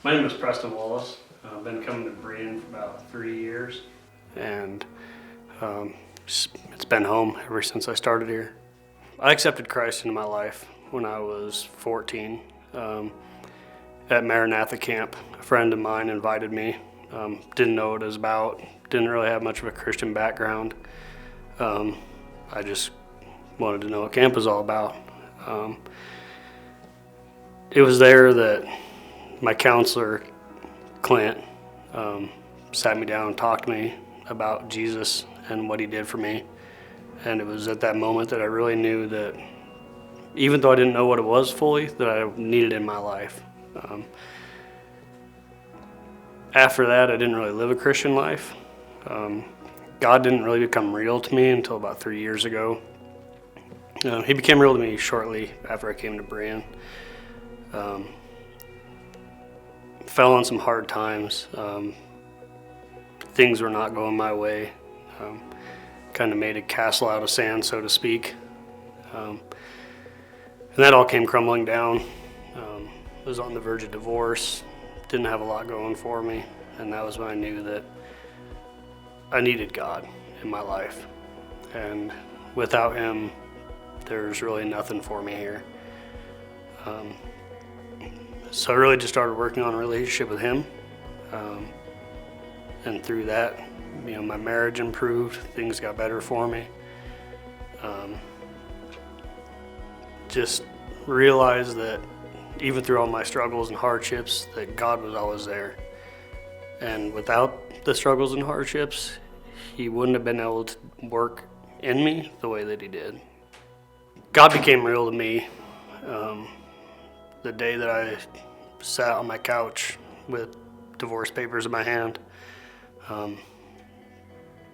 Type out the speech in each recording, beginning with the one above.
My name is Preston Wallace. I've been coming to Brian for about 3 years, and it's been home ever since I started here. I accepted Christ into my life when I was 14 at Maranatha camp. A friend of mine invited me. Didn't know what it was about. Didn't really have much of a Christian background. I just wanted to know what camp was all about. It was there that my counselor, Clint, sat me down and talked to me about Jesus and what he did for me. And it was at that moment that I really knew that even though I didn't know what it was fully, that I needed in my life. After that, I didn't really live a Christian life. God didn't really become real to me until about 3 years ago. He became real to me shortly after I came to Brian. Fell on some hard times. Things were not going my way. Kind of made a castle out of sand, so to speak. And that all came crumbling down. Was on the verge of divorce. Didn't have a lot going for me. And that was when I knew that I needed God in my life. And without him, there's really nothing for me here. So I really just started working on a relationship with him. And through that, my marriage improved, things got better for me. Just realized that even through all my struggles and hardships, that God was always there. And without the struggles and hardships, he wouldn't have been able to work in me the way that he did. God became real to me the day that I sat on my couch with divorce papers in my hand.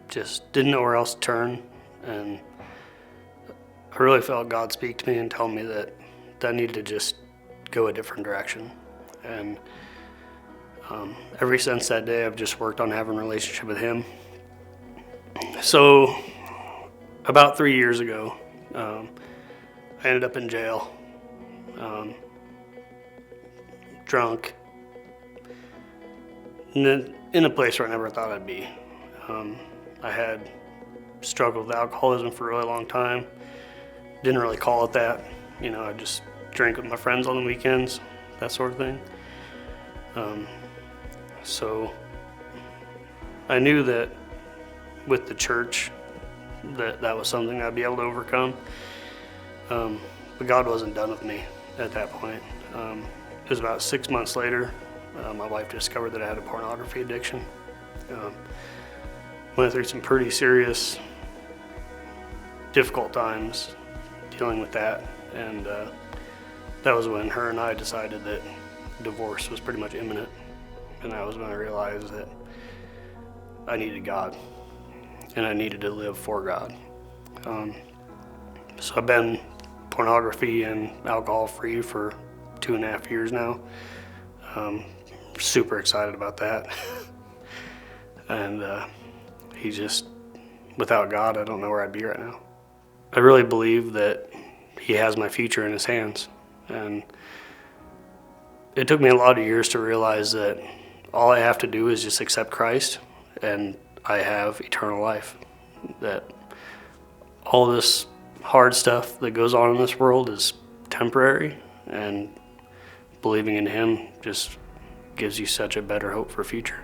Just didn't know where else to turn, and I really felt God speak to me and tell me that I needed to just go a different direction. And ever since that day, I've just worked on having a relationship with him. So about 3 years ago, I ended up in jail, drunk, in a place where I never thought I'd be. I had struggled with alcoholism for a really long time. Didn't really call it that. I just drank with my friends on the weekends, that sort of thing. So I knew that with the church, that was something I'd be able to overcome. But God wasn't done with me at that point. It was about 6 months later, my wife discovered that I had a pornography addiction. Went through some pretty serious, difficult times dealing with that, and that was when her and I decided that divorce was pretty much imminent, and that was when I realized that I needed God, and I needed to live for God. So I've been pornography and alcohol free for 2.5 years now. Super excited about that. And without God, I don't know where I'd be right now. I really believe that he has my future in his hands. And it took me a lot of years to realize that all I have to do is just accept Christ, and I have eternal life. That all this hard stuff that goes on in this world is temporary, and believing in him just gives you such a better hope for the future.